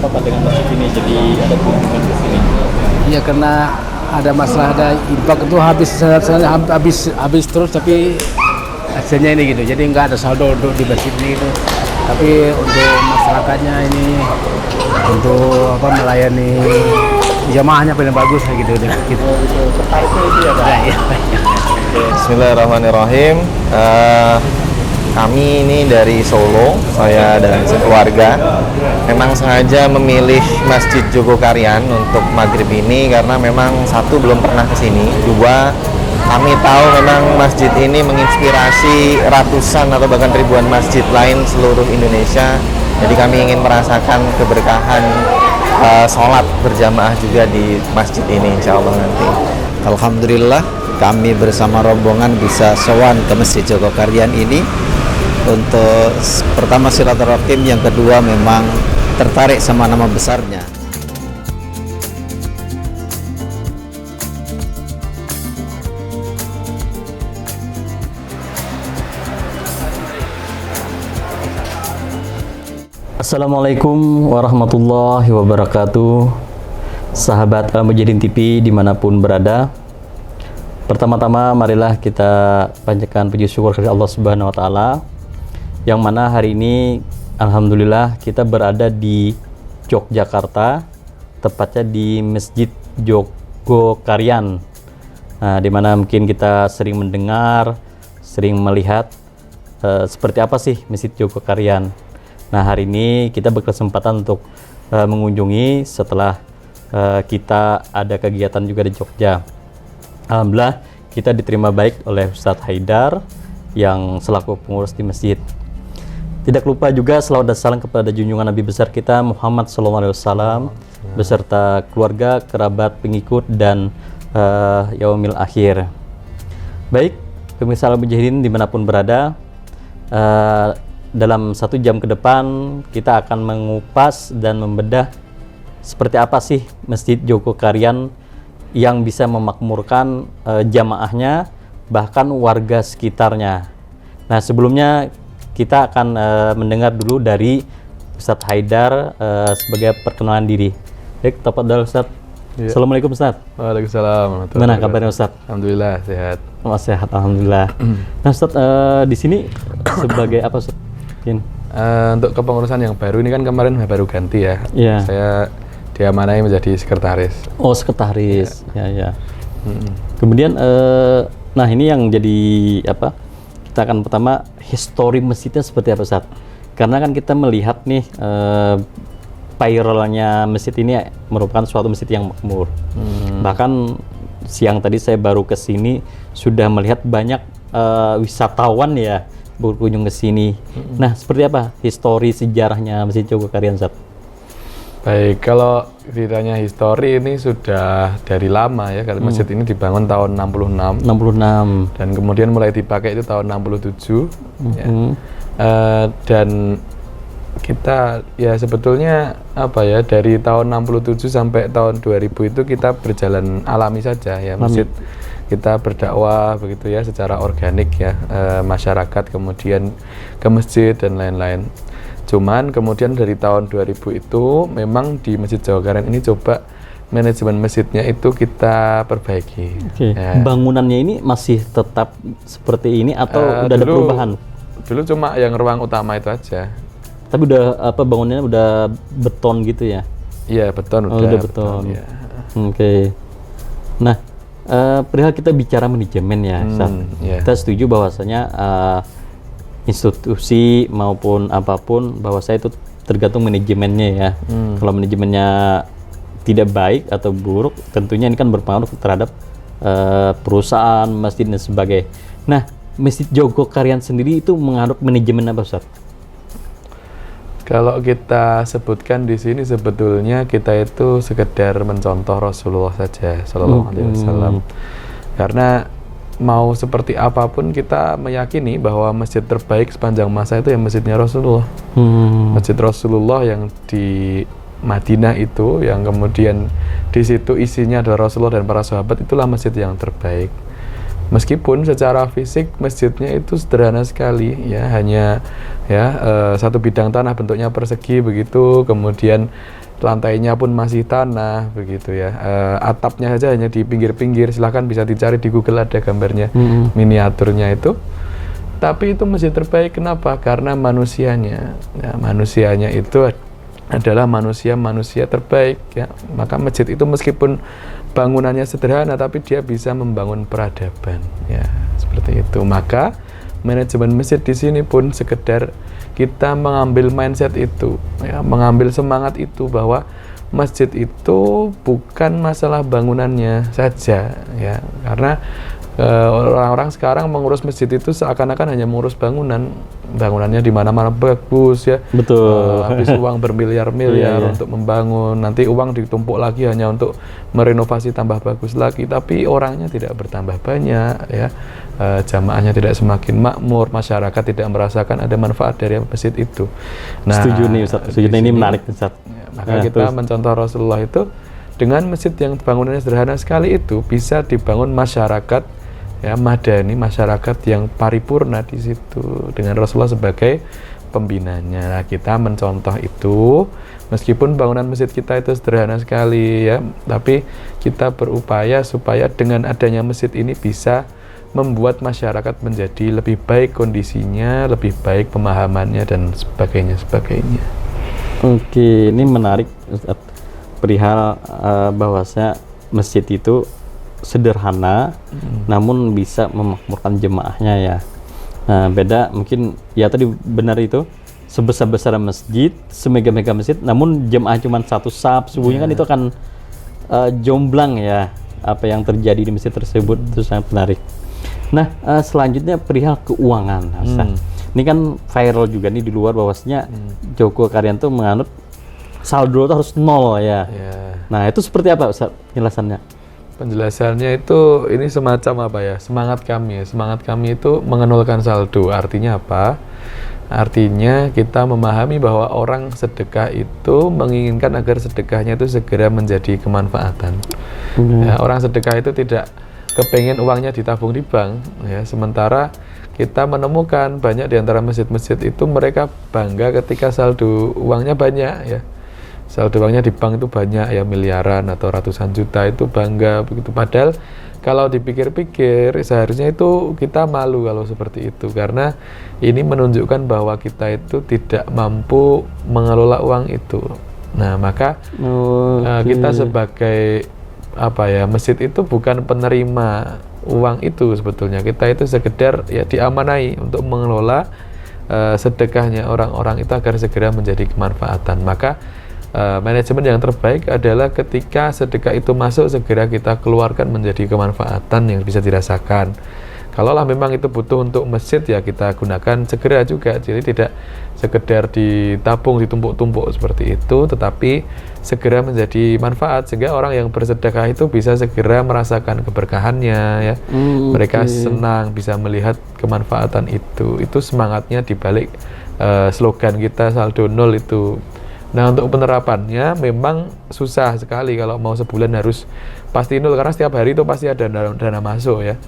kenapa Pak dengan masjid ini jadi ada kunjungan ke sini? Iya, karena ada masalah, ada infak itu habis terus, tapi hasilnya ini gitu. Jadi nggak ada saldo untuk di masjid ini gitu. Tapi untuk masyarakatnya ini, untuk melayani jamaahnya paling bagus gitu. Tertariknya itu ya Pak? Ya. Bismillahirrahmanirrahim. Kami ini dari Solo, saya dan sekeluarga memang sengaja memilih Masjid Jogokarian untuk maghrib ini karena memang satu, belum pernah ke sini, dua, kami tahu memang masjid ini menginspirasi ratusan atau bahkan ribuan masjid lain seluruh Indonesia. Jadi kami ingin merasakan keberkahan sholat berjamaah juga di masjid ini, insya Allah nanti. Alhamdulillah kami bersama rombongan bisa sowan ke Masjid Jogokarian ini untuk pertama silaturahim, yang kedua memang tertarik sama nama besarnya. Assalamualaikum warahmatullahi wabarakatuh. Sahabat Al-Mujahidin TV dimanapun berada, pertama-tama marilah kita panjatkan puji syukur kepada Allah Subhanahu wa Ta'ala, yang mana hari ini alhamdulillah kita berada di Yogyakarta, tepatnya di Masjid Jogokarian. Nah, di mana mungkin kita sering mendengar, sering melihat seperti apa sih Masjid Jogokarian. Nah, hari ini kita berkesempatan untuk mengunjungi setelah kita ada kegiatan juga di Jogja. Alhamdulillah kita diterima baik oleh Ustadz Haidar yang selaku pengurus di masjid. Tidak lupa juga selawat dan salam kepada junjungan Nabi besar kita Muhammad SAW beserta keluarga, kerabat, pengikut, dan yaumil akhir. Baik, pemirsa Al-Mujahidin dimanapun berada, dalam 1 jam ke depan kita akan mengupas dan membedah seperti apa sih Masjid Jogokarian yang bisa memakmurkan jamaahnya, bahkan warga sekitarnya. Nah, sebelumnya kita akan mendengar dulu dari Ustadz Haidar sebagai perkenalan diri. Baik, tafadhol Ustadz. Ya. Assalamualaikum Ustadz. Waalaikumsalam. Gimana kabarnya Ustadz? Alhamdulillah sehat. Oh, sehat, alhamdulillah. Nah Ustadz, di sini sebagai apa Ustadz? Untuk kepengurusan yang baru ini kan kemarin baru ganti ya. Iya. Saya diamanai menjadi sekretaris. Oh, sekretaris. Ya. Kemudian, nah ini yang jadi apa? Kita akan pertama histori masjidnya seperti apa Ustadz? Karena kan kita melihat nih viralnya masjid ini merupakan suatu masjid yang makmur. Bahkan siang tadi saya baru ke sini sudah melihat banyak wisatawan ya berkunjung ke sini. Nah, seperti apa histori sejarahnya Masjid Jogokarian Ustadz? Baik, kalau ditanya histori ini sudah dari lama ya, karena masjid ini dibangun tahun 66 dan kemudian mulai dipakai itu tahun 67 ya. Dan kita ya sebetulnya apa ya, dari tahun 67 sampai tahun 2000 itu kita berjalan alami saja ya, masjid kita berdakwah begitu ya secara organik ya, masyarakat kemudian ke masjid dan lain-lain. Cuman kemudian dari tahun 2000 itu memang di Masjid Jogokarian ini coba manajemen masjidnya itu kita perbaiki. Ya. Bangunannya ini masih tetap seperti ini atau udah ada perubahan? Dulu cuma yang ruang utama itu aja. Tapi udah apa, bangunannya udah beton gitu ya? Iya, beton udah beton. Ya. Oke. Nah, perihal kita bicara manajemen ya, kita setuju bahwasanya institusi maupun apapun bahwa saya itu tergantung manajemennya ya. Kalau manajemennya tidak baik atau buruk, tentunya ini kan berpengaruh terhadap perusahaan, masjid dan sebagainya. Nah, Masjid Jogokarian sendiri itu mengadop manajemen apa Ustaz? Kalau kita sebutkan di sini sebetulnya kita itu sekedar mencontoh Rasulullah saja Sallallahu Alaihi Wasallam. Karena mau seperti apapun kita meyakini bahwa masjid terbaik sepanjang masa itu ya masjidnya Rasulullah. Masjid Rasulullah yang di Madinah itu, yang kemudian di situ isinya adalah Rasulullah dan para sahabat, itulah masjid yang terbaik. Meskipun secara fisik masjidnya itu sederhana sekali ya, hanya ya satu bidang tanah bentuknya persegi begitu, kemudian lantainya pun masih tanah begitu ya. Atapnya saja hanya di pinggir-pinggir, silahkan bisa dicari di Google, ada gambarnya, miniaturnya itu. Tapi itu masjid terbaik, kenapa? Karena manusianya. Nah, manusianya itu adalah manusia terbaik ya. Maka masjid itu meskipun bangunannya sederhana, tapi dia bisa membangun peradaban ya, seperti itu. Maka manajemen masjid di sini pun sekedar kita mengambil mindset itu ya, mengambil semangat itu bahwa masjid itu bukan masalah bangunannya saja ya. Karena orang-orang sekarang mengurus masjid itu seakan-akan hanya mengurus bangunannya di mana-mana bagus ya. Betul. Habis uang bermiliar-miliar untuk membangun, nanti uang ditumpuk lagi hanya untuk merenovasi tambah bagus lagi, tapi orangnya tidak bertambah banyak ya. Jamaahnya tidak semakin makmur, masyarakat tidak merasakan ada manfaat dari masjid itu. Nah, setuju nih Ustaz, setuju ini menarik Ustaz. Ya, maka kita mencontoh Rasulullah itu dengan masjid yang bangunannya sederhana sekali itu bisa dibangun masyarakat ya, madani, masyarakat yang paripurna di situ dengan Rasulullah sebagai pembinanya. Nah, kita mencontoh itu meskipun bangunan masjid kita itu sederhana sekali ya, tapi kita berupaya supaya dengan adanya masjid ini bisa membuat masyarakat menjadi lebih baik kondisinya, lebih baik pemahamannya dan sebagainya. Oke, ini menarik Ustaz, perihal bahwasanya masjid itu sederhana namun bisa memakmurkan jemaahnya ya. Nah, beda mungkin ya tadi benar itu, sebesar-besar masjid, semega-mega masjid namun jemaah cuma satu saf subuhnya kan itu akan jomblang ya, apa yang terjadi di masjid tersebut. Itu sangat menarik. Nah, selanjutnya perihal keuangan Ustaz. Ini kan viral juga nih di luar bahwasanya Joko Karyanto menganut saldo itu harus nol ya. Nah, itu seperti apa Ustaz penjelasannya? Penjelasannya itu ini semacam apa ya, semangat kami itu mengenolkan saldo. Artinya apa? Artinya kita memahami bahwa orang sedekah itu menginginkan agar sedekahnya itu segera menjadi kemanfaatan. Ya, orang sedekah itu tidak kepengen uangnya ditabung di bank ya, sementara kita menemukan banyak di antara masjid-masjid itu mereka bangga ketika saldo uangnya banyak ya. Saldo uangnya di bank itu banyak ya, miliaran atau ratusan juta, itu bangga begitu. Padahal kalau dipikir-pikir seharusnya itu kita malu kalau seperti itu, karena ini menunjukkan bahwa kita itu tidak mampu mengelola uang itu. Nah, maka kita sebagai apa ya, masjid itu bukan penerima uang itu sebetulnya. Kita itu sekedar ya diamanai untuk mengelola sedekahnya orang-orang itu agar segera menjadi kemanfaatan. Maka manajemen yang terbaik adalah ketika sedekah itu masuk segera kita keluarkan menjadi kemanfaatan yang bisa dirasakan. Kalaulah memang itu butuh untuk masjid ya kita gunakan segera juga. Jadi tidak sekedar ditabung, ditumpuk-tumpuk seperti itu, tetapi segera menjadi manfaat sehingga orang yang bersedekah itu bisa segera merasakan keberkahannya ya. Mereka senang bisa melihat kemanfaatan itu. Itu semangatnya dibalik slogan kita saldo nol itu. Nah, untuk penerapannya memang susah sekali kalau mau sebulan harus pasti nol, karena setiap hari itu pasti ada dana masuk ya.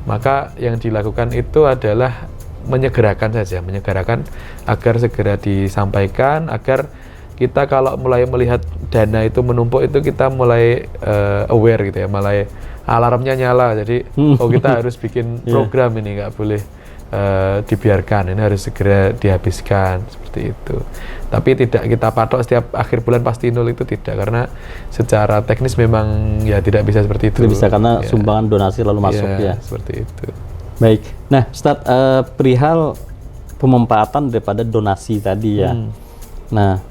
Maka yang dilakukan itu adalah menyegerakan agar segera disampaikan, agar kita kalau mulai melihat dana itu menumpuk itu kita mulai aware gitu ya, mulai alarmnya nyala. Jadi kita harus bikin program ini, nggak boleh dibiarkan, ini harus segera dihabiskan seperti itu. Tapi tidak kita patok setiap akhir bulan pasti nol, itu tidak, karena secara teknis memang ya tidak bisa seperti itu. Tidak bisa karena sumbangan donasi lalu masuk ya. Seperti itu. Baik. Nah, Ustadz, perihal pemanfaatan daripada donasi tadi ya. Nah,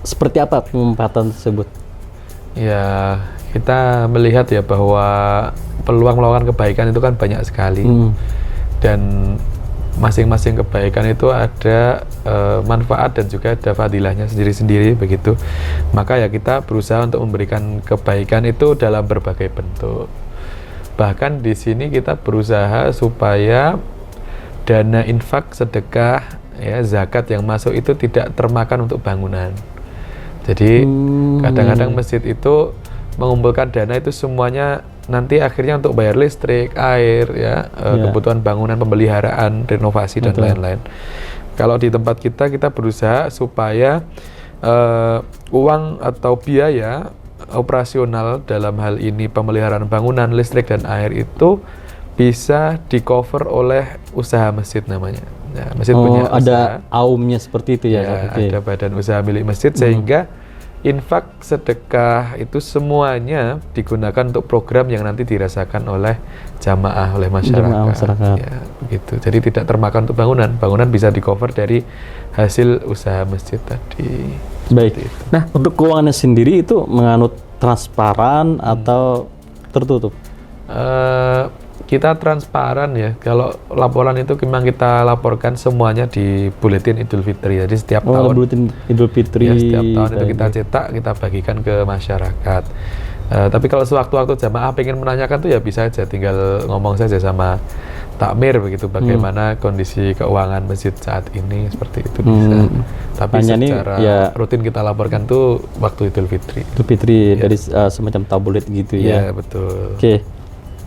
seperti apa pemanfaatan tersebut? Ya, kita melihat ya bahwa peluang melakukan kebaikan itu kan banyak sekali. Dan masing-masing kebaikan itu ada manfaat dan juga ada fadilahnya sendiri-sendiri begitu. Maka ya kita berusaha untuk memberikan kebaikan itu dalam berbagai bentuk. Bahkan di sini kita berusaha supaya dana infak, sedekah, ya zakat yang masuk itu tidak termakan untuk bangunan. Jadi kadang-kadang masjid itu mengumpulkan dana itu semuanya nanti akhirnya untuk bayar listrik, air, ya, kebutuhan bangunan, pemeliharaan, renovasi dan lain-lain. Kalau di tempat kita berusaha supaya uang atau biaya operasional dalam hal ini pemeliharaan bangunan, listrik dan air itu bisa di cover oleh usaha masjid namanya. Nah, masjid punya ada usaha. aumnya seperti itu ya. Ada badan usaha milik masjid sehingga infak, sedekah itu semuanya digunakan untuk program yang nanti dirasakan oleh jamaah, oleh masyarakat. Ya, begitu. Jadi tidak termakan untuk bangunan. Bangunan bisa di cover dari hasil usaha masjid tadi. Baik. Nah, untuk keuangannya sendiri itu menganut transparan atau tertutup? Kita transparan ya. Kalau laporan itu memang kita laporkan semuanya di Buletin Idul Fitri. Jadi setiap tahun Buletin Idul Fitri. Ya, setiap tahun itu kita cetak, kita bagikan ke masyarakat. Tapi kalau sewaktu-waktu jamaah pengen menanyakan tuh ya bisa aja, tinggal ngomong saja sama takmir begitu, bagaimana kondisi keuangan masjid saat ini, seperti itu bisa. Tapi secara rutin kita laporkan tuh waktu Idul Fitri. Idul Fitri dari semacam tabloid gitu ya. Iya, betul. Oke.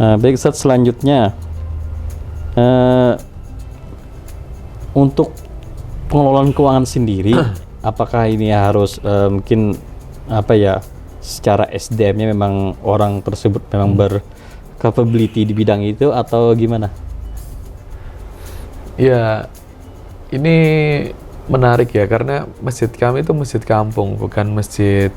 Baik, Ustaz, selanjutnya untuk pengelolaan keuangan sendiri, apakah ini harus mungkin apa ya, secara SDM-nya memang orang tersebut memang bercapability di bidang itu atau gimana? Ya, ini menarik ya, karena masjid kami itu masjid kampung, bukan masjid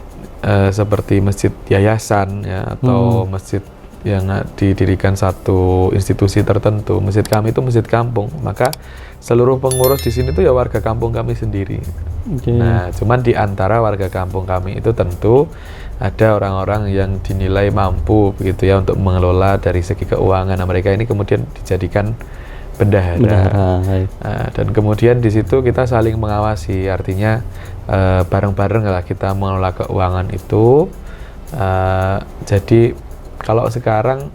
seperti masjid yayasan ya, atau masjid yang didirikan satu institusi tertentu. Masjid kami itu masjid kampung, maka seluruh pengurus di sini tuh ya warga kampung kami sendiri. Nah, cuman di antara warga kampung kami itu tentu ada orang-orang yang dinilai mampu begitu ya untuk mengelola dari segi keuangan. Nah, mereka ini kemudian dijadikan bendahara. Dan kemudian di situ kita saling mengawasi, artinya bareng-bareng lah kita mengelola keuangan itu. Jadi kalau sekarang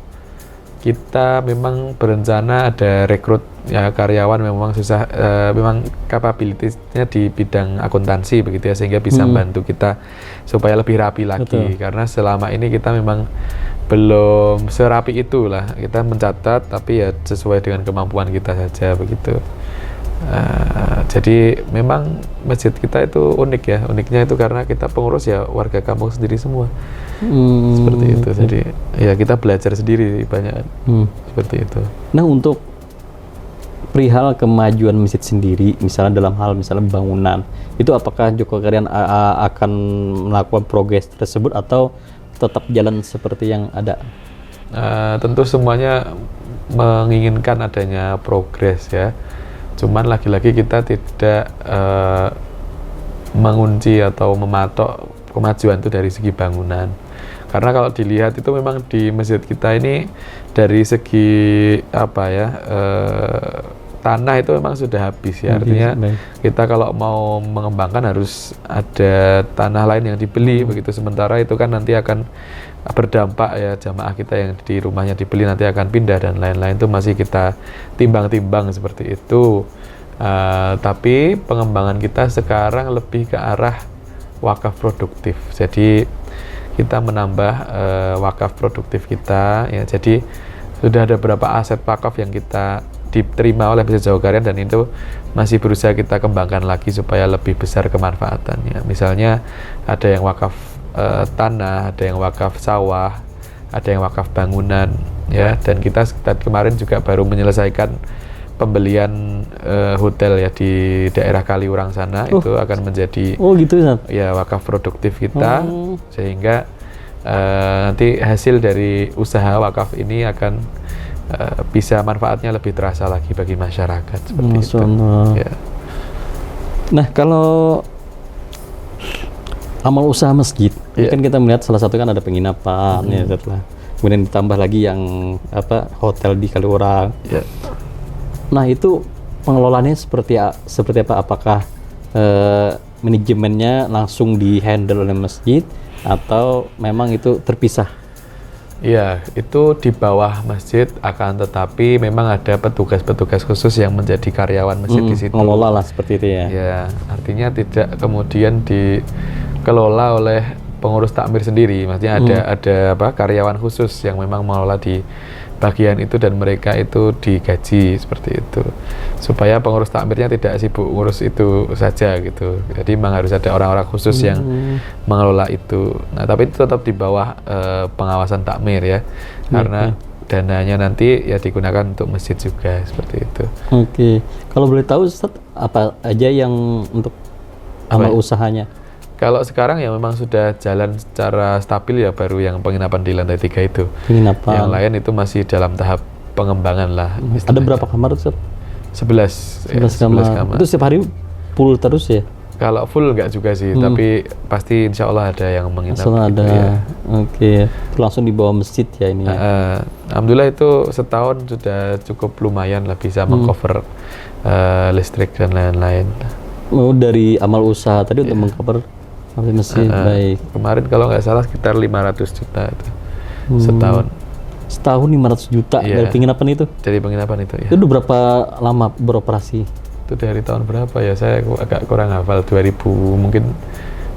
kita memang berencana ada rekrut ya karyawan, memang susah, memang kapabilitasnya di bidang akuntansi begitu ya, sehingga bisa membantu kita supaya lebih rapi lagi. Betul. Karena selama ini kita memang belum serapi itulah, kita mencatat tapi ya sesuai dengan kemampuan kita saja begitu. Jadi memang masjid kita itu unik ya, uniknya itu karena kita pengurus ya warga kampung sendiri semua. Seperti itu. Jadi ya kita belajar sendiri banyak seperti itu. Nah, untuk perihal kemajuan masjid sendiri, misalnya dalam hal misalnya bangunan, itu apakah Joko Karyan akan melakukan progres tersebut atau tetap jalan seperti yang ada? Tentu semuanya menginginkan adanya progres ya. Cuman lagi-lagi kita tidak mengunci atau mematok kemajuan itu dari segi bangunan. Karena kalau dilihat itu memang di masjid kita ini dari segi apa ya, tanah itu memang sudah habis ya. Artinya kita kalau mau mengembangkan harus ada tanah lain yang dibeli begitu. Sementara itu kan nanti akan berdampak ya, jamaah kita yang di rumahnya dibeli nanti akan pindah dan lain-lain, itu masih kita timbang-timbang seperti itu. Tapi pengembangan kita sekarang lebih ke arah wakaf produktif. Jadi kita menambah wakaf produktif kita ya. Jadi sudah ada beberapa aset wakaf yang kita diterima oleh Masjid Joko Karyan dan itu masih berusaha kita kembangkan lagi supaya lebih besar kemanfaatannya. Misalnya ada yang wakaf tanah, ada yang wakaf sawah, ada yang wakaf bangunan ya. Dan kita kemarin juga baru menyelesaikan pembelian hotel ya di daerah Kaliurang sana. Itu akan menjadi gitu ya wakaf produktif kita, sehingga nanti hasil dari usaha wakaf ini akan bisa manfaatnya lebih terasa lagi bagi masyarakat seperti itu. Ya. Nah, kalau amal usaha masjid, ini kan kita melihat salah satu kan ada penginapan ya, setelah kemudian ditambah lagi yang hotel di Kaliurang. Nah, itu pengelolaannya seperti apa? Apakah manajemennya langsung di-handle oleh masjid atau memang itu terpisah? Iya, itu di bawah masjid, akan tetapi memang ada petugas-petugas khusus yang menjadi karyawan masjid di situ. Mengelola lah seperti itu ya. Ya, artinya tidak kemudian dikelola oleh pengurus takmir sendiri. Maksudnya ada karyawan khusus yang memang mengelola di bagian itu dan mereka itu digaji seperti itu, supaya pengurus takmirnya tidak sibuk ngurus itu saja gitu. Jadi memang harus ada orang-orang khusus yang mengelola itu. Nah tapi itu tetap di bawah pengawasan takmir ya, karena dananya nanti ya digunakan untuk masjid juga seperti itu. Oke, kalau boleh tahu Ustaz, apa aja yang untuk amal usahanya? Kalau sekarang ya memang sudah jalan secara stabil ya, baru yang penginapan di lantai 3 itu. Penginapan. Yang lain itu masih dalam tahap pengembangan lah. Ada berapa kamar Ustaz? 11 kamar. Itu setiap hari full terus ya? Kalau full enggak juga sih, tapi pasti insya Allah ada yang menginap. Ada. Ya. Oke, itu langsung di bawah masjid ya ini. Alhamdulillah itu setahun sudah cukup lumayan lah, bisa mengcover listrik dan lain-lain. Oh, dari amal usaha tadi untuk mengcover masjid. Baik. Kemarin kalau nggak salah sekitar 500 juta itu setahun. Setahun 500 juta dari penginapan itu? Dari penginapan itu ya. Itu udah berapa lama beroperasi? Itu dari tahun berapa ya? Saya agak kurang hafal, 2000 mungkin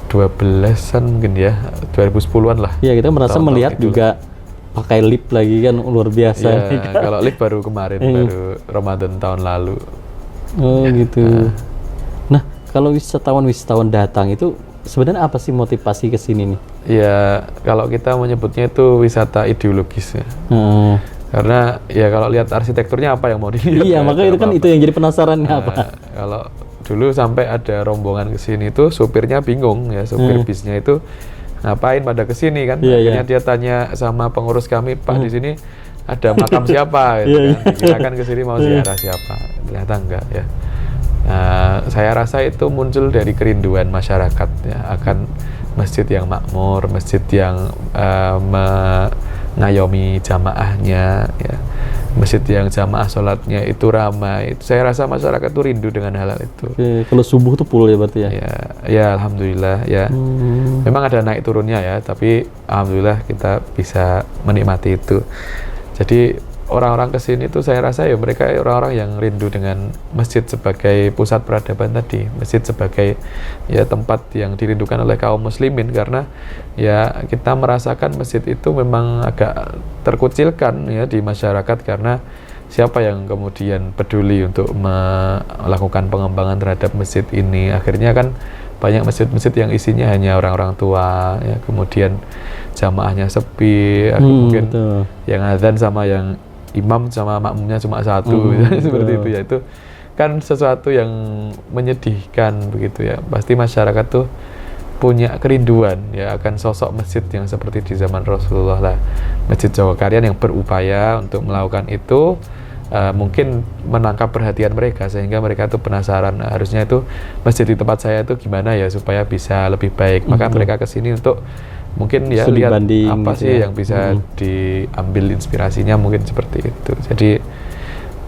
12-an mungkin ya, 2010-an lah. Iya, kita merasa melihat juga pakai lift lagi kan, luar biasa. Ya, kalau lift baru kemarin, baru Ramadan tahun lalu. Oh gitu. Nah, kalau wisatawan datang itu sebenarnya apa sih motivasi ke sini nih? Ya, kalau kita menyebutnya itu wisata ideologis ya. Karena ya kalau lihat arsitekturnya apa yang mau dilihat? Iya, makanya itu kan itu yang jadi penasaran apa. Kalau dulu sampai ada rombongan ke sini tuh supirnya bingung ya, supir bisnya itu ngapain pada ke sini kan? Akhirnya dia tanya sama pengurus kami, Pak di sini ada makam siapa? Gitu kan? Dikirakan ke sini mau ziarah siapa? Ternyata enggak ya. Saya rasa itu muncul dari kerinduan masyarakat ya, akan masjid yang makmur, masjid yang mengayomi jamaahnya ya, masjid yang jamaah sholatnya itu ramai. Saya rasa masyarakat itu rindu dengan hal itu. Oke, kalau subuh tuh full ya berarti ya? Ya alhamdulillah ya. Memang ada naik turunnya ya, tapi alhamdulillah kita bisa menikmati itu. Jadi orang-orang kesini tuh saya rasa ya mereka orang-orang yang rindu dengan masjid sebagai pusat peradaban tadi, masjid sebagai ya tempat yang dirindukan oleh kaum muslimin, karena ya kita merasakan masjid itu memang agak terkucilkan ya di masyarakat, karena siapa yang kemudian peduli untuk melakukan pengembangan terhadap masjid ini. Akhirnya kan banyak masjid-masjid yang isinya hanya orang-orang tua ya, kemudian jamaahnya sepi, mungkin yang azan sama yang imam sama makmumnya cuma satu seperti itu ya. Itu kan sesuatu yang menyedihkan begitu ya. Pasti masyarakat tuh punya kerinduan ya akan sosok masjid yang seperti di zaman Rasulullah lah, Masjid Jogokaryan yang berupaya untuk melakukan itu. Mungkin menangkap perhatian mereka sehingga mereka tuh penasaran, harusnya itu masjid di tempat saya itu gimana ya supaya bisa lebih baik. Maka mereka kesini untuk mungkin ya lihat apa sih yang bisa diambil inspirasinya, mungkin seperti itu. Jadi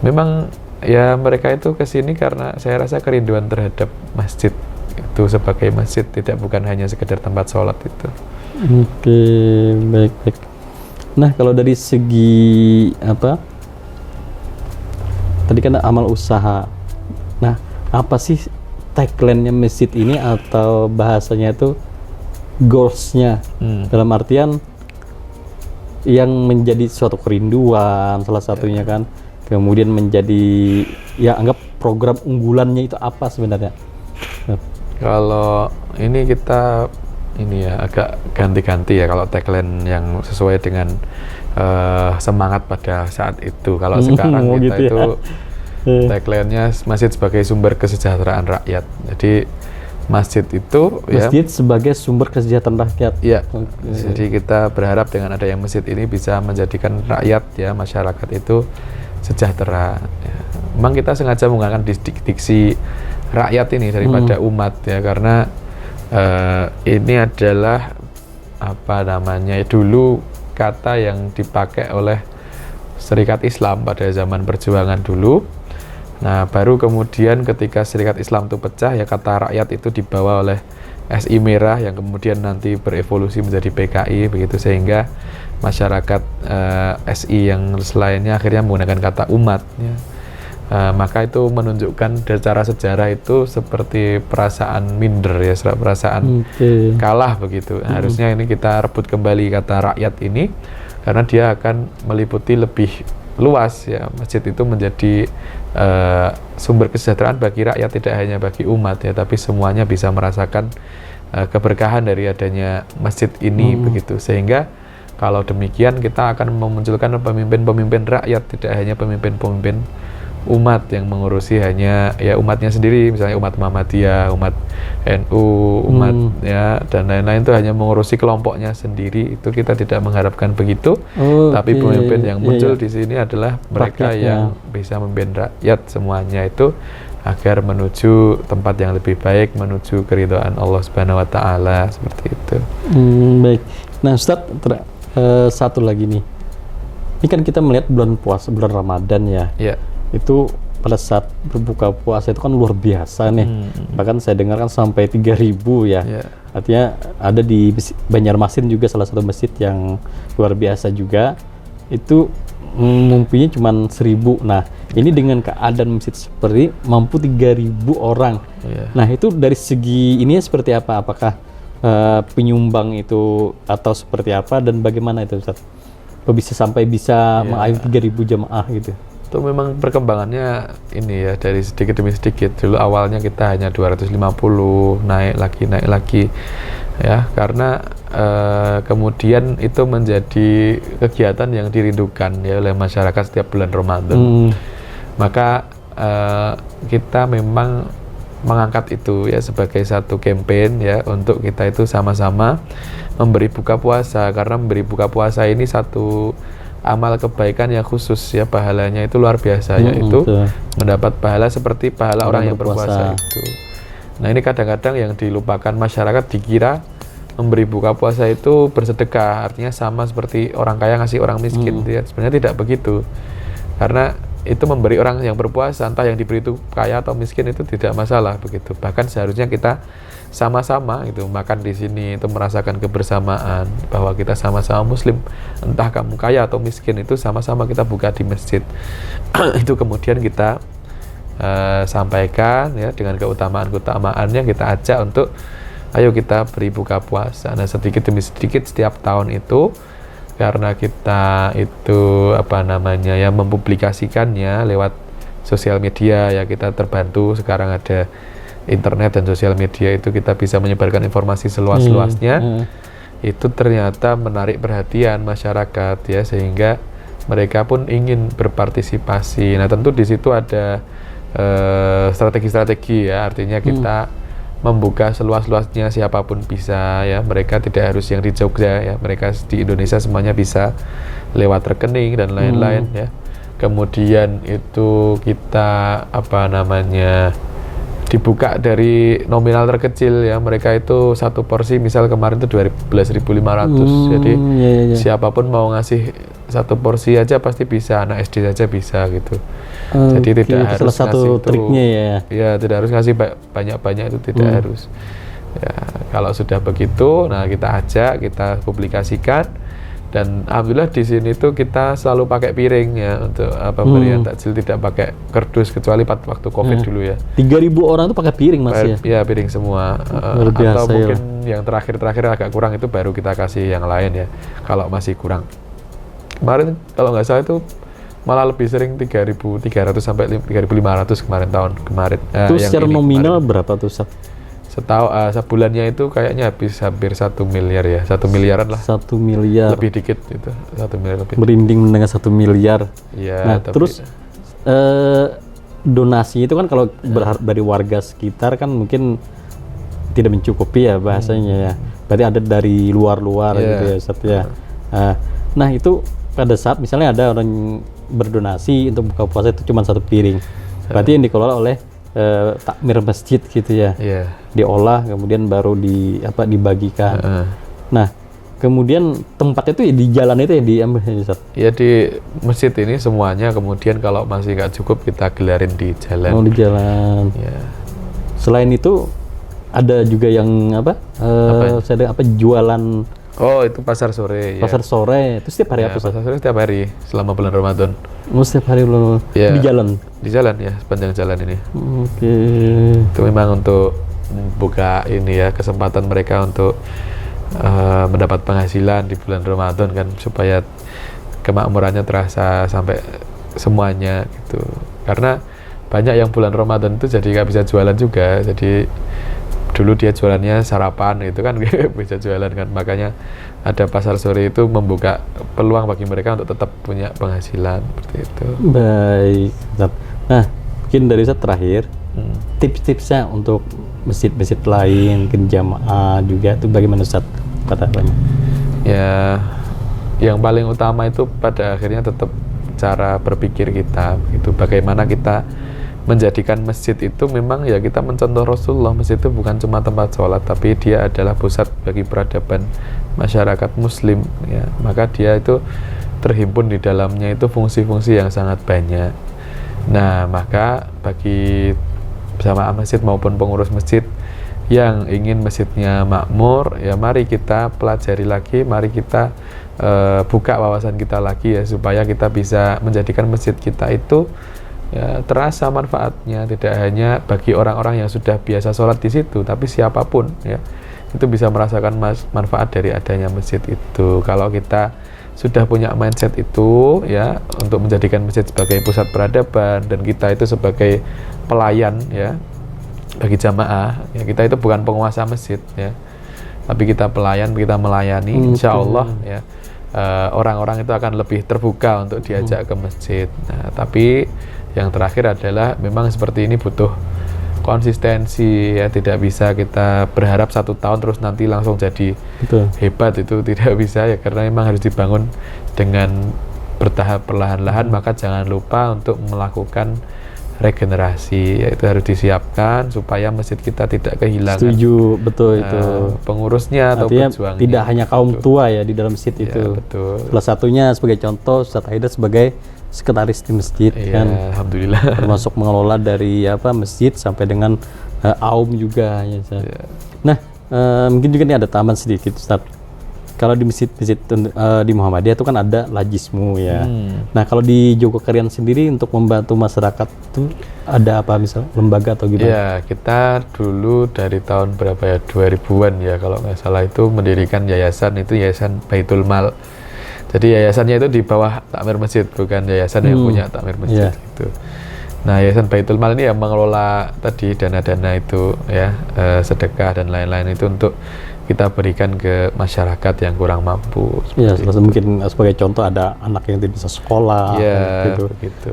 memang ya mereka itu kesini karena saya rasa kerinduan terhadap masjid itu sebagai masjid, bukan hanya sekedar tempat sholat itu. Oke, baik. Nah, kalau dari segi apa? Tadi kan amal usaha. Nah, apa sih tagline-nya masjid ini, atau bahasanya itu goals-nya? Dalam artian yang menjadi suatu kerinduan salah satunya kan, kemudian menjadi ya anggap program unggulannya itu apa sebenarnya? Kalau ini kita ya agak ganti-ganti ya, kalau tagline yang sesuai dengan semangat pada saat itu. Kalau sekarang kita gitu itu ya. tagline-nya masjid sebagai sumber kesejahteraan rakyat. Jadi masjid itu masjid sebagai sumber kesejahteraan rakyat. Ya. Jadi kita berharap dengan adanya masjid ini bisa menjadikan rakyat ya, masyarakat itu sejahtera. Ya. Memang kita sengaja menggunakan diksi rakyat ini daripada umat ya, karena ini adalah apa namanya dulu kata yang dipakai oleh Serikat Islam pada zaman perjuangan dulu. Nah, baru kemudian ketika Serikat Islam itu pecah ya, kata rakyat itu dibawa oleh SI Merah yang kemudian nanti berevolusi menjadi PKI begitu, sehingga masyarakat SI yang selainnya akhirnya menggunakan kata umat ya. Maka itu menunjukkan secara sejarah itu seperti perasaan minder ya, perasaan kalah begitu. Harusnya ini kita rebut kembali kata rakyat ini, karena dia akan meliputi lebih luas ya. Masjid itu menjadi sumber kesejahteraan bagi rakyat, tidak hanya bagi umat ya, tapi semuanya bisa merasakan keberkahan dari adanya masjid ini begitu. Sehingga kalau demikian kita akan memunculkan pemimpin-pemimpin rakyat, tidak hanya pemimpin-pemimpin umat yang mengurusi hanya ya umatnya sendiri, misalnya umat Muhammadiyah, umat NU, umat ya dan lain-lain, itu hanya mengurusi kelompoknya sendiri. Itu kita tidak mengharapkan begitu. Tapi pemimpin yang muncul di sini adalah mereka yang bisa memimpin rakyat semuanya itu agar menuju tempat yang lebih baik, menuju keridhaan Allah Subhanahu wa taala, seperti itu. Baik. Nah, Ustadz, satu lagi nih. Ini kan kita melihat bulan puasa, bulan Ramadan ya. Ya. Itu pada saat berbuka puasa itu kan luar biasa nih. Bahkan saya dengar kan sampai 3.000 ya. Artinya ada di Banjarmasin juga salah satu masjid yang luar biasa juga. Itu mumpunya cuma 1.000. Nah, ini dengan keadaan masjid seperti mampu 3.000 orang. Nah, itu dari segi ini seperti apa? Apakah penyumbang itu atau seperti apa dan bagaimana itu, Ustaz? Bisa sampai bisa mengayu 3.000 jamaah gitu? Itu memang perkembangannya ini ya, dari sedikit demi sedikit. Dulu awalnya kita hanya 250, naik lagi ya, karena kemudian itu menjadi kegiatan yang dirindukan ya oleh masyarakat setiap bulan Ramadan. Maka kita memang mengangkat itu ya sebagai satu campaign ya, untuk kita itu sama-sama memberi buka puasa, karena memberi buka puasa ini satu amal kebaikan yang khusus ya, pahalanya itu luar biasa, yaitu mendapat pahala seperti pahala orang yang berpuasa itu. Nah, ini kadang-kadang yang dilupakan masyarakat, dikira memberi buka puasa itu bersedekah, artinya sama seperti orang kaya ngasih orang miskin. Sebenarnya tidak begitu, karena itu memberi orang yang berpuasa, entah yang diberi itu kaya atau miskin, itu tidak masalah begitu. Bahkan seharusnya kita sama-sama gitu makan di sini, itu merasakan kebersamaan bahwa kita sama-sama Muslim, entah kamu kaya atau miskin, itu sama-sama kita buka di masjid. Itu kemudian kita sampaikan ya dengan keutamaan-keutamaannya, kita ajak untuk ayo kita beri buka puasa. Nah, sedikit demi sedikit setiap tahun itu, karena kita itu mempublikasikannya lewat sosial media ya, kita terbantu sekarang ada internet dan sosial media, itu kita bisa menyebarkan informasi seluas-luasnya. Itu ternyata menarik perhatian masyarakat ya, sehingga mereka pun ingin berpartisipasi. Nah, tentu di situ ada strategi-strategi ya, artinya kita membuka seluas-luasnya, siapapun bisa ya, mereka tidak harus yang di Jogja ya, mereka di Indonesia semuanya bisa lewat rekening dan lain-lain ya. Kemudian itu kita dibuka dari nominal terkecil ya, mereka itu satu porsi misal kemarin itu 12.500. Jadi siapapun mau ngasih satu porsi aja pasti bisa, anak SD saja bisa gitu. Jadi tidak harus salah satu triknya ya. Ya, tidak harus ngasih banyak-banyak, itu tidak harus. Ya, kalau sudah begitu, nah kita ajak, kita publikasikan. Dan alhamdulillah di sini tuh kita selalu pakai piring ya untuk pemberian takjil, tidak pakai kardus, kecuali waktu Covid dulu ya. 3.000 orang tuh pakai piring Mas ya? Ya, piring semua. Biasa, atau mungkin yang terakhir agak kurang, itu baru kita kasih yang lain ya, kalau masih kurang. Kemarin kalau nggak salah itu malah lebih sering 3.300 sampai 3.500 tahun kemarin. Itu secara nominal berapa tuh, Sat? Sebulannya itu kayaknya habis hampir 1 miliar ya, 1 miliaran lah. 1 miliar. Lebih dikit itu, 1 miliar lebih. Merinding mendengar 1 miliar. Ya, nah, terus donasi itu kan kalau dari warga sekitar kan mungkin tidak mencukupi ya bahasanya ya. Berarti ada dari luar-luar gitu ya, Ustaz ya. Nah, itu pada saat misalnya ada orang berdonasi untuk buka puasa itu cuma 1 piring. Berarti yang dikelola oleh takmir masjid gitu ya. Diolah kemudian baru dibagikan. Nah, kemudian tempatnya itu ya di jalan itu ya diambil Ustaz? Ya, di masjid ini semuanya, kemudian kalau masih nggak cukup kita gelarin di jalan. Oh, di jalan. Ya. Selain itu ada juga yang jualan. Oh, itu pasar sore. Pasar sore itu setiap hari apa? Pasar sore setiap hari selama bulan Ramadan. Oh, setiap hari belum. Di jalan. Di jalan ya, sepanjang jalan ini. Oke. Itu memang untuk membuka ini ya, kesempatan mereka untuk mendapat penghasilan di bulan Ramadan kan, supaya kemakmurannya terasa sampai semuanya gitu. Karena banyak yang bulan Ramadan itu jadi nggak bisa jualan juga, jadi dulu dia jualannya sarapan gitu kan bisa jualan kan, makanya ada pasar sore itu membuka peluang bagi mereka untuk tetap punya penghasilan seperti itu. Baik, Ustaz. Nah, mungkin dari Ustaz terakhir, tips-tipsnya untuk masjid-masjid lain, mungkin jamaah juga itu bagaimana Ustaz? Ya, yang paling utama itu pada akhirnya tetap cara berpikir kita, gitu. Bagaimana kita menjadikan masjid itu memang ya kita mencontoh Rasulullah. Masjid itu bukan cuma tempat sholat, tapi dia adalah pusat bagi peradaban masyarakat muslim ya. Maka dia itu terhimpun di dalamnya itu fungsi-fungsi yang sangat banyak. Nah, maka bagi jamaah masjid maupun pengurus masjid yang ingin masjidnya makmur, ya mari kita pelajari lagi, mari kita buka wawasan kita lagi ya, supaya kita bisa menjadikan masjid kita itu ya, terasa manfaatnya, tidak hanya bagi orang-orang yang sudah biasa sholat di situ, tapi siapapun ya itu bisa merasakan manfaat dari adanya masjid itu. Kalau kita sudah punya mindset itu ya, untuk menjadikan masjid sebagai pusat peradaban dan kita itu sebagai pelayan ya bagi jamaah ya, kita itu bukan penguasa masjid ya, tapi kita pelayan, kita melayani, insya Allah ya orang-orang itu akan lebih terbuka untuk diajak ke masjid. Nah, tapi yang terakhir adalah memang seperti ini butuh konsistensi ya, tidak bisa kita berharap 1 tahun terus nanti langsung jadi hebat, itu tidak bisa ya, karena memang harus dibangun dengan bertahap perlahan-lahan. Maka jangan lupa untuk melakukan regenerasi, yaitu harus disiapkan supaya masjid kita tidak kehilangan. Setuju, betul itu. Pengurusnya atau pejuangnya. Tidak hanya kaum tua ya di dalam masjid itu. Betul. Salah satunya sebagai contoh Ustaz Haidar sebagai sekretaris di masjid kan. Alhamdulillah. Termasuk mengelola dari masjid sampai dengan aum juga ya Ustaz. Nah, mungkin juga ini ada tambahan sedikit Ustaz. Kalau di masjid-masjid di Muhammadiyah itu kan ada lajismu ya. Nah, kalau di Jogokarian sendiri untuk membantu masyarakat itu ada apa, misal lembaga atau gimana? Ya, kita dulu dari tahun berapa ya, 2000-an ya kalau nggak salah, itu mendirikan yayasan, itu Yayasan Baitul Mal. Jadi yayasannya itu di bawah takmir masjid, bukan yayasan yang punya takmir masjid gitu. Nah, Yayasan Baitul Mal ini yang mengelola tadi dana-dana itu ya, sedekah dan lain-lain itu untuk kita berikan ke masyarakat yang kurang mampu. Ya, mungkin sebagai contoh ada anak yang tidak bisa sekolah. Ya, begitu.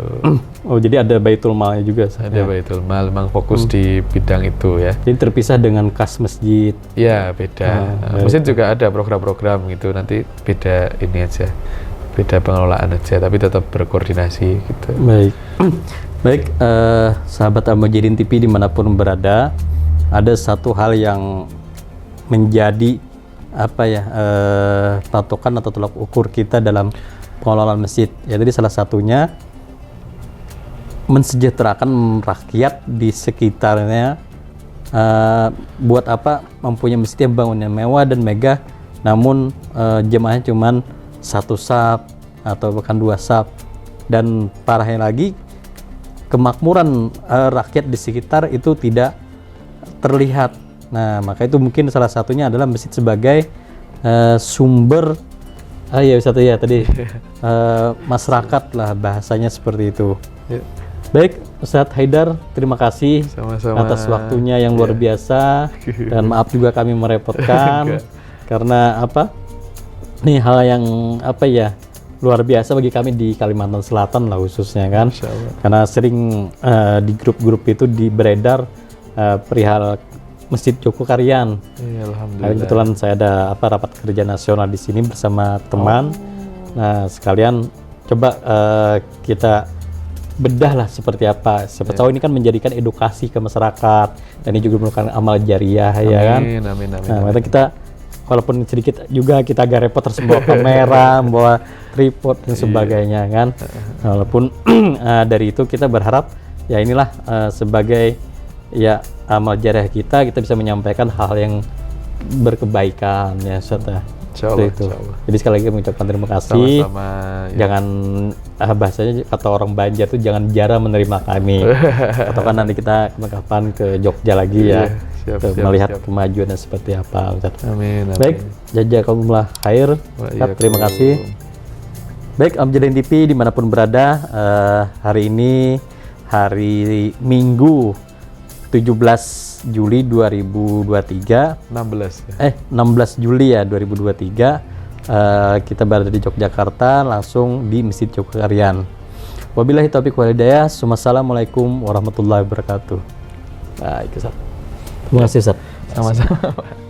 Oh, jadi ada Baitul Malnya juga. Ada Baitul Mal, memang fokus di bidang itu ya. Jadi terpisah dengan kas masjid. Ya, beda. Masjid juga ada program-program gitu, nanti beda ini aja, beda pengelolaan aja, tapi tetap berkoordinasi gitu. Baik. Baik, sahabat Al-Mujahidin TV dimanapun berada, ada satu hal yang menjadi patokan atau tolak ukur kita dalam pengelolaan masjid. Ya, jadi salah satunya mensejahterakan rakyat di sekitarnya. Buat apa mempunyai masjid yang bangunnya mewah dan megah, namun jemaahnya cuma 1 saf atau bahkan 2 saf, dan parahnya lagi kemakmuran rakyat di sekitar itu tidak terlihat. Nah, maka itu mungkin salah satunya adalah masjid sebagai sumber masyarakat lah, bahasanya seperti itu. Baik, Ustadz Haidar, terima kasih atas waktunya yang luar biasa, dan maaf juga kami merepotkan karena ini hal yang luar biasa bagi kami di Kalimantan Selatan lah khususnya kan, karena sering di grup-grup itu beredar perihal Masjid Jogokarian. Alhamdulillah. Kebetulan saya ada rapat kerja nasional di sini bersama teman. Nah, sekalian coba kita bedah lah seperti apa. Siapa tahu ini kan menjadikan edukasi ke masyarakat, dan ini juga merupakan amal jariah. Amin, ya kan. Amin. Nah, kita walaupun sedikit juga kita agak repot harus bawa kamera, bawa tripod dan sebagainya kan. Walaupun dari itu kita berharap ya inilah sebagai amal jariah kita bisa menyampaikan hal yang berkebaikan ya Ustaz. Insyaallah. Jadi sekali lagi mengucapkan terima kasih. Sama-sama. Jangan bahasanya kata orang Banjar itu jangan jarang menerima kami. Atau kan nanti kita kapan ke Jogja lagi ya. Siap, Tuh, siap, melihat siap. kemajuannya seperti apa, Ustaz. Amin, amin. Baik, jazakumullah khair. Ustaz, terima kasih. Baik, Amjadin TV dimanapun berada, hari ini hari Minggu 17 Juli 2023. 16 ya. 16 Juli ya 2023. Kita berada di Yogyakarta, langsung di Masjid Jogokaryan. Wabillahi taufiq wal hidayah. Wassalamualaikum warahmatullahi wabarakatuh. Baik, Ustaz. Terima kasih, Ustaz. Sama-sama.